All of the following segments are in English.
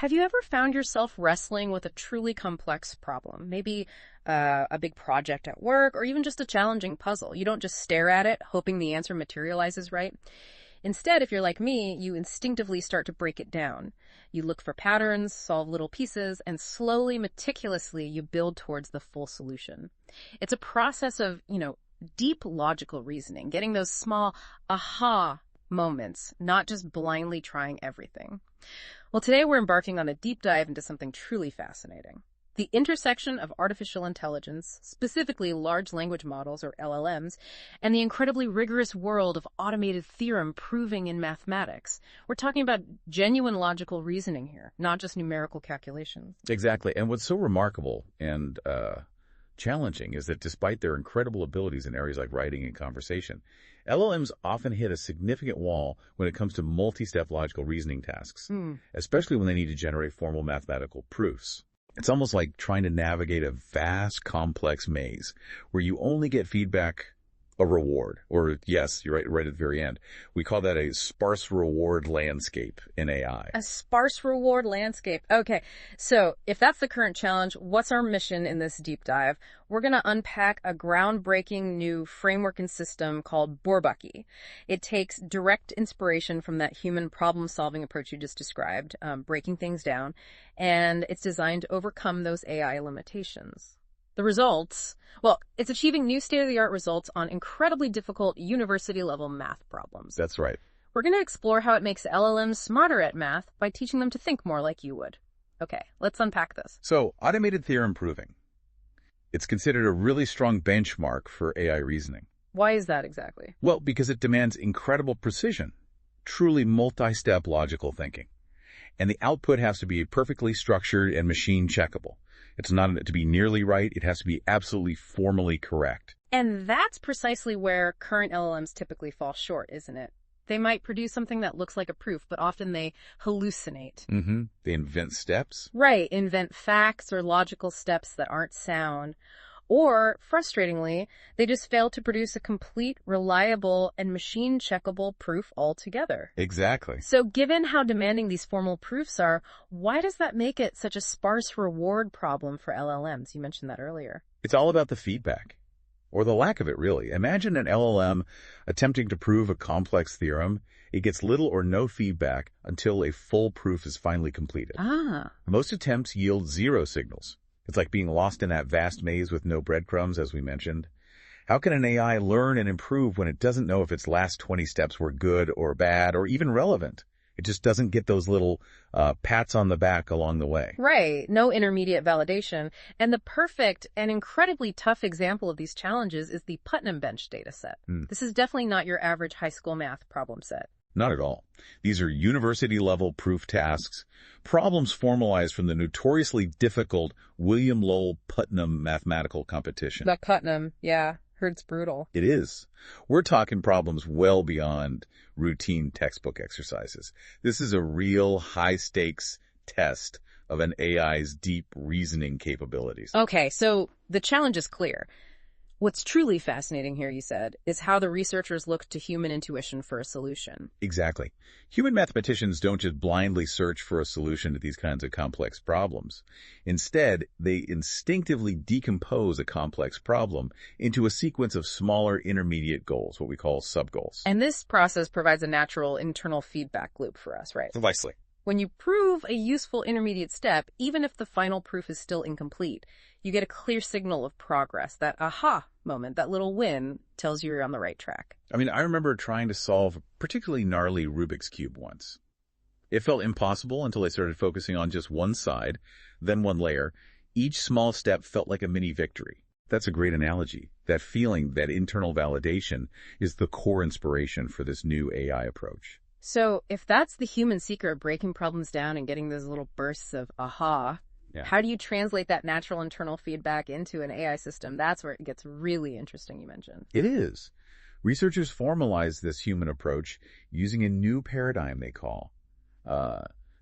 Have you ever found yourself wrestling with a truly complex problem? Maybe a big project at work or even just a challenging puzzle. You don't just stare at it, hoping the answer materializes right. Instead, if you're like me, you instinctively start to break it down. You look for patterns, solve little pieces, and slowly, meticulously, you build towards the full solution. It's a process of, deep logical reasoning, getting those small aha moments, not just blindly trying everything. Well, today we're embarking on a deep dive into something truly fascinating. The intersection of artificial intelligence, specifically large language models or LLMs, and the incredibly rigorous world of automated theorem proving in mathematics. We're talking about genuine logical reasoning here, not just numerical calculations. Exactly. And what's so remarkable and challenging is that despite their incredible abilities in areas like writing and conversation, LLMs often hit a significant wall when it comes to multi-step logical reasoning tasks, especially when they need to generate formal mathematical proofs. It's almost like trying to navigate a vast, complex maze where you only get feedback, a reward, or yes, you're right at the very end. We call that a sparse reward landscape in AI. A sparse reward landscape. Okay, so if that's the current challenge, what's our mission in this deep dive? We're going to unpack a groundbreaking new framework and system called Bourbaki. It takes direct inspiration from that human problem-solving approach you just described, breaking things down, and it's designed to overcome those AI limitations. The results, well, it's achieving new state-of-the-art results on incredibly difficult university-level math problems. That's right. We're going to explore how it makes LLMs smarter at math by teaching them to think more like you would. Okay, let's unpack this. So, automated theorem proving. It's considered a really strong benchmark for AI reasoning. Why is that exactly? Well, because it demands incredible precision, truly multi-step logical thinking. And the output has to be perfectly structured and machine checkable. It's not to be nearly right. It has to be absolutely formally correct. And that's precisely where current LLMs typically fall short, isn't it? They might produce something that looks like a proof, but often they hallucinate. They invent steps. Right, invent facts or logical steps that aren't sound. Or, frustratingly, they just fail to produce a complete, reliable, and machine-checkable proof altogether. Exactly. So given how demanding these formal proofs are, why does that make it such a sparse reward problem for LLMs? You mentioned that earlier. It's all about the feedback, or the lack of it, really. Imagine an LLM attempting to prove a complex theorem. It gets little or no feedback until a full proof is finally completed. Most attempts yield zero signals. It's like being lost in that vast maze with no breadcrumbs, as we mentioned. How can an AI learn and improve when it doesn't know if its last 20 steps were good or bad or even relevant? It just doesn't get those little pats on the back along the way. Right. No intermediate validation. And the perfect and incredibly tough example of these challenges is the PutnamBench dataset. This is definitely not your average high school math problem set. Not at all. These are university-level proof tasks, problems formalized from the notoriously difficult William Lowell Putnam mathematical competition. The Putnam, yeah. Heard it's brutal. It is. We're talking problems well beyond routine textbook exercises. This is a real high-stakes test of an AI's deep reasoning capabilities. Okay, so the challenge is clear. What's truly fascinating here, you said, is how the researchers look to human intuition for a solution. Exactly. Human mathematicians don't just blindly search for a solution to these kinds of complex problems. Instead, they instinctively decompose a complex problem into a sequence of smaller intermediate goals, what we call subgoals. And this process provides a natural internal feedback loop for us, right? Precisely. When you prove a useful intermediate step, even if the final proof is still incomplete, you get a clear signal of progress. That aha moment, that little win, tells you you're on the right track. I mean, I remember trying to solve a particularly gnarly Rubik's Cube once. It felt impossible until I started focusing on just one side, then one layer. Each small step felt like a mini victory. That's a great analogy. That feeling, that internal validation, is the core inspiration for this new AI approach. So if that's the human secret of breaking problems down and getting those little bursts of aha, how do you translate that natural internal feedback into an AI system? That's where it gets really interesting, you mentioned. It is. Researchers formalize this human approach using a new paradigm they call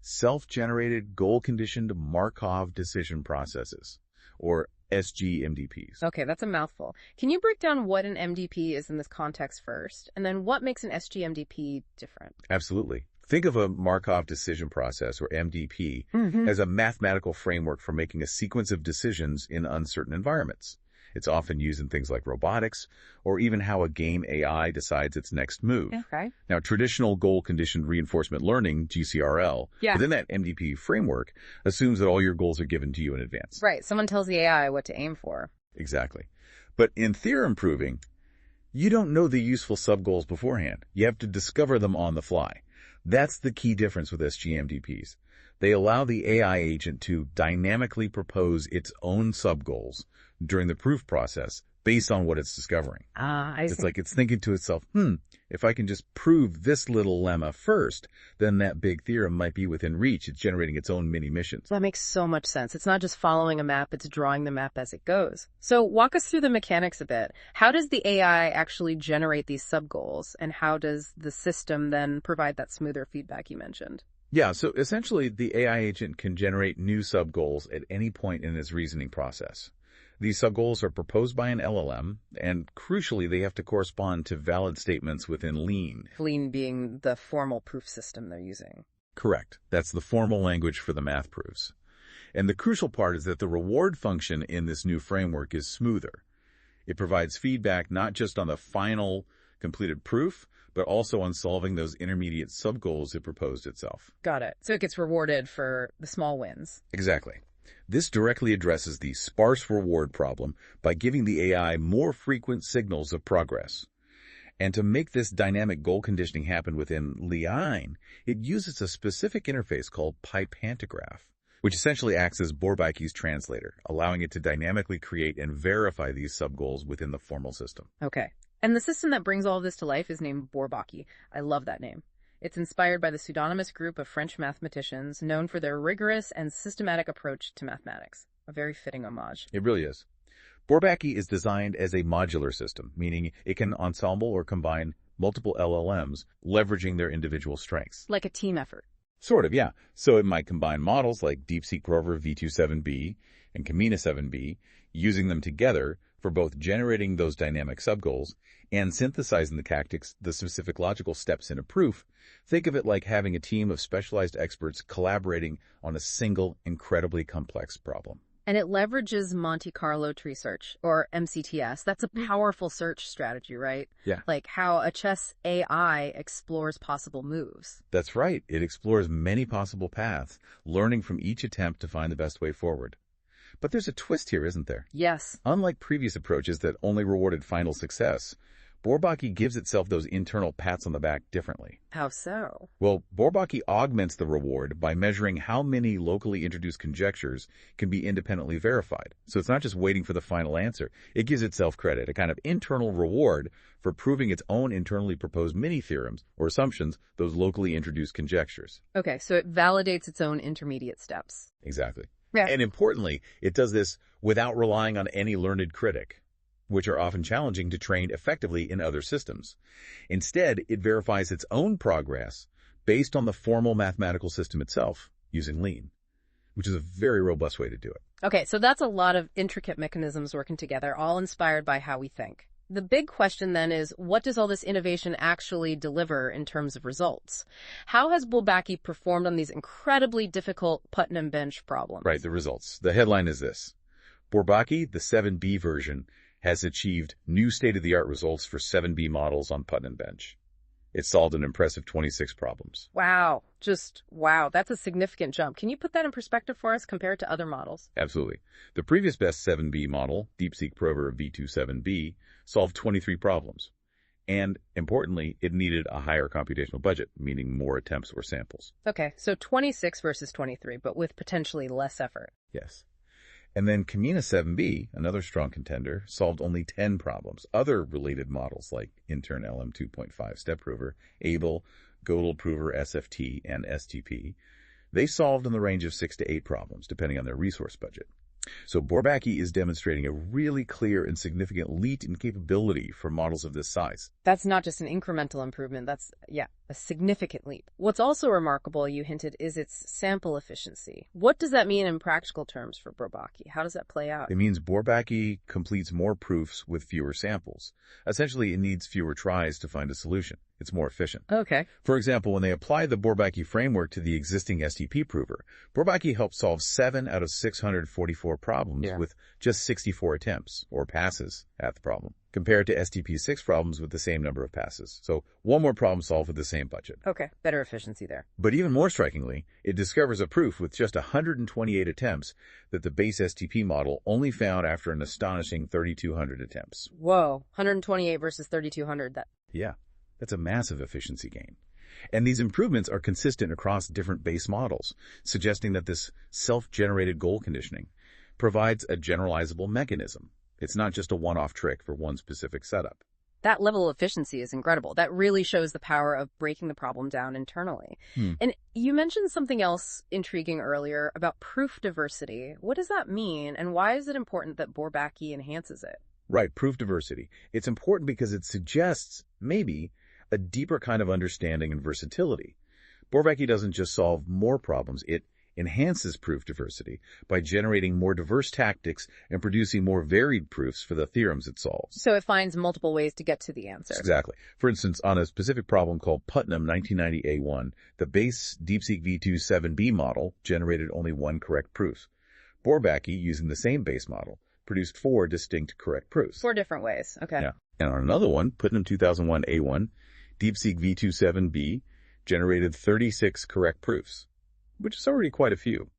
self-generated goal-conditioned Markov decision processes, or sG-MDPs. Okay, that's a mouthful. Can you break down what an MDP is in this context first, and then what makes an sG-MDP different? Absolutely. Think of a Markov decision process, or MDP, as a mathematical framework for making a sequence of decisions in uncertain environments. It's often used in things like robotics, or even how a game AI decides its next move. Okay. Now, traditional goal-conditioned reinforcement learning, GCRL, within that MDP framework, assumes that all your goals are given to you in advance. Right. Someone tells the AI what to aim for. Exactly. But in theorem proving, you don't know the useful subgoals beforehand. You have to discover them on the fly. That's the key difference with sG-MDPs. They allow the AI agent to dynamically propose its own subgoals during the proof process based on what it's discovering. I see. It's like it's thinking to itself, if I can just prove this little lemma first, then that big theorem might be within reach. It's generating its own mini missions. That makes so much sense. It's not just following a map, it's drawing the map as it goes. So walk us through the mechanics a bit. How does the AI actually generate these subgoals, and how does the system then provide that smoother feedback you mentioned? Yeah, so essentially the AI agent can generate new subgoals at any point in its reasoning process. These subgoals are proposed by an LLM, and crucially, they have to correspond to valid statements within Lean. Lean being the formal proof system they're using. Correct. That's the formal language for the math proofs. And the crucial part is that the reward function in this new framework is smoother. It provides feedback not just on the final completed proof, but also on solving those intermediate subgoals it proposed itself. Got it. So it gets rewarded for the small wins. Exactly. This directly addresses the sparse reward problem by giving the AI more frequent signals of progress. And to make this dynamic goal conditioning happen within Lean, it uses a specific interface called pipantograph, which essentially acts as Bourbaki's translator, allowing it to dynamically create and verify these subgoals within the formal system. Okay. And the system that brings all of this to life is named Bourbaki. I love that name. It's inspired by the pseudonymous group of French mathematicians known for their rigorous and systematic approach to mathematics. A very fitting homage. It really is. Bourbaki is designed as a modular system, meaning it can ensemble or combine multiple LLMs, leveraging their individual strengths. Like a team effort. Sort of, yeah. So it might combine models like DeepSeek Prover V27B and Camina 7B, using them together for both generating those dynamic subgoals and synthesizing the specific logical steps in a proof. Think of it like having a team of specialized experts collaborating on a single, incredibly complex problem. And it leverages Monte Carlo Tree Search, or MCTS. That's a powerful search strategy, right? Yeah. Like how a chess AI explores possible moves. That's right. It explores many possible paths, learning from each attempt to find the best way forward. But there's a twist here, isn't there? Yes. Unlike previous approaches that only rewarded final success, Bourbaki gives itself those internal pats on the back differently. How so? Well, Bourbaki augments the reward by measuring how many locally introduced conjectures can be independently verified. So it's not just waiting for the final answer. It gives itself credit, a kind of internal reward for proving its own internally proposed mini-theorems or assumptions, those locally introduced conjectures. Okay, so it validates its own intermediate steps. Exactly. Yeah. And importantly, it does this without relying on any learned critic, which are often challenging to train effectively in other systems. Instead, it verifies its own progress based on the formal mathematical system itself, using Lean, which is a very robust way to do it. Okay, so that's a lot of intricate mechanisms working together, all inspired by how we think. The big question then is, what does all this innovation actually deliver in terms of results? How has Bourbaki performed on these incredibly difficult PutnamBench problems? Right, the results. The headline is this. Bourbaki, the 7B version, has achieved new state-of-the-art results for 7B models on PutnamBench. It solved an impressive 26 problems. Wow. Just wow. That's a significant jump. Can you put that in perspective for us compared to other models? Absolutely. The previous best 7B model, DeepSeek Prover V27B, solved 23 problems. And, importantly, it needed a higher computational budget, meaning more attempts or samples. Okay, so 26 versus 23, but with potentially less effort. Yes. And then Camina 7B, another strong contender, solved only 10 problems. Other related models like Intern LM 2.5 Step Prover, Able, Gödel Prover SFT, and STP, they solved in the range of 6 to 8 problems, depending on their resource budget. So Bourbaki is demonstrating a really clear and significant leap in capability for models of this size. That's not just an incremental improvement. That's, A significant leap. What's also remarkable, you hinted, is its sample efficiency. What does that mean in practical terms for Bourbaki? How does that play out? It means Bourbaki completes more proofs with fewer samples. Essentially, it needs fewer tries to find a solution. It's more efficient. Okay. For example, when they apply the Bourbaki framework to the existing STP prover, Bourbaki helped solve 7 out of 644 problems with just 64 attempts, or passes, at the problem, compared to STP6 problems with the same number of passes. So, one more problem solved with the same budget. Okay, better efficiency there. But even more strikingly, it discovers a proof with just 128 attempts that the base STP model only found after an astonishing 3,200 attempts. Whoa, 128 versus 3,200. Yeah, that's a massive efficiency gain. And these improvements are consistent across different base models, suggesting that this self-generated goal conditioning provides a generalizable mechanism. It's not just a one-off trick for one specific setup. That level of efficiency is incredible. That really shows the power of breaking the problem down internally. And you mentioned something else intriguing earlier about proof diversity. What does that mean, and why is it important that Bourbaki enhances it? Right, proof diversity. It's important because it suggests, maybe, a deeper kind of understanding and versatility. Bourbaki doesn't just solve more problems, it enhances proof diversity by generating more diverse tactics and producing more varied proofs for the theorems it solves. So it finds multiple ways to get to the answer. Exactly. For instance, on a specific problem called Putnam 1990A1, the base DeepSeek V2-7B model generated only one correct proof. Bourbaki, using the same base model, produced 4 distinct correct proofs. 4 different ways. Okay. Yeah. And on another one, Putnam 2001A1, DeepSeek V2-7B generated 36 correct proofs, which is already quite a few.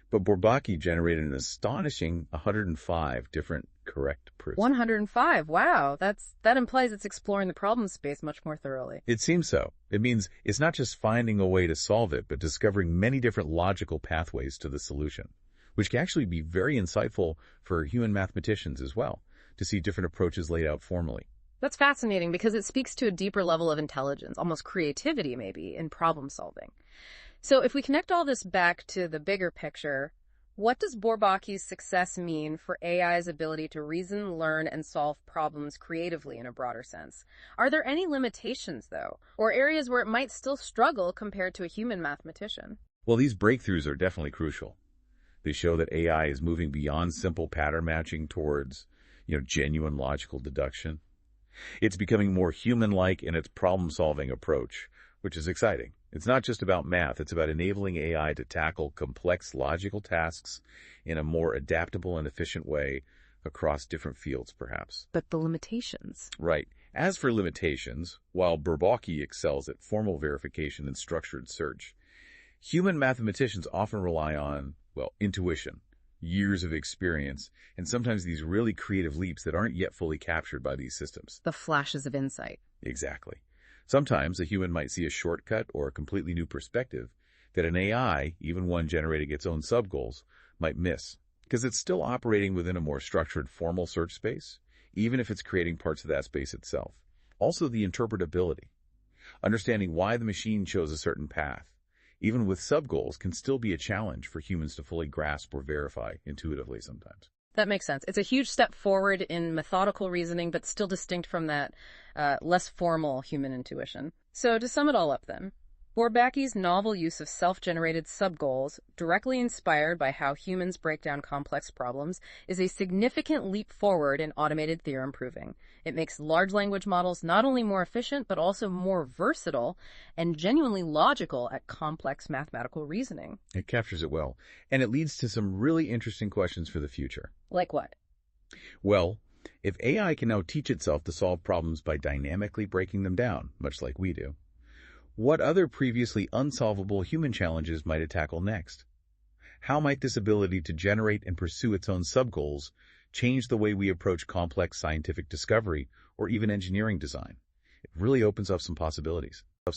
But Bourbaki generated an astonishing 105 different correct proofs. 105. Wow. That implies it's exploring the problem space much more thoroughly. It seems so. It means it's not just finding a way to solve it, but discovering many different logical pathways to the solution, which can actually be very insightful for human mathematicians as well, to see different approaches laid out formally. That's fascinating because it speaks to a deeper level of intelligence, almost creativity maybe, in problem solving. So if we connect all this back to the bigger picture, what does Bourbaki's success mean for AI's ability to reason, learn, and solve problems creatively in a broader sense? Are there any limitations, though, or areas where it might still struggle compared to a human mathematician? Well, these breakthroughs are definitely crucial. They show that AI is moving beyond simple pattern matching towards, genuine logical deduction. It's becoming more human-like in its problem-solving approach, which is exciting. It's not just about math, it's about enabling AI to tackle complex logical tasks in a more adaptable and efficient way across different fields, perhaps. But the limitations. Right. As for limitations, while Bourbaki excels at formal verification and structured search, human mathematicians often rely on, intuition, years of experience, and sometimes these really creative leaps that aren't yet fully captured by these systems. The flashes of insight. Exactly. Sometimes a human might see a shortcut or a completely new perspective that an AI, even one generating its own subgoals, might miss, because it's still operating within a more structured formal search space, even if it's creating parts of that space itself. Also, the interpretability. Understanding why the machine chose a certain path, even with subgoals, can still be a challenge for humans to fully grasp or verify intuitively sometimes. That makes sense. It's a huge step forward in methodical reasoning, but still distinct from that less formal human intuition. So to sum it all up then, Bourbaki's novel use of self-generated subgoals, directly inspired by how humans break down complex problems, is a significant leap forward in automated theorem proving. It makes large language models not only more efficient, but also more versatile and genuinely logical at complex mathematical reasoning. It captures it well, and it leads to some really interesting questions for the future. Like what? Well, if AI can now teach itself to solve problems by dynamically breaking them down, much like we do, what other previously unsolvable human challenges might it tackle next? How might this ability to generate and pursue its own subgoals change the way we approach complex scientific discovery or even engineering design? It really opens up some possibilities.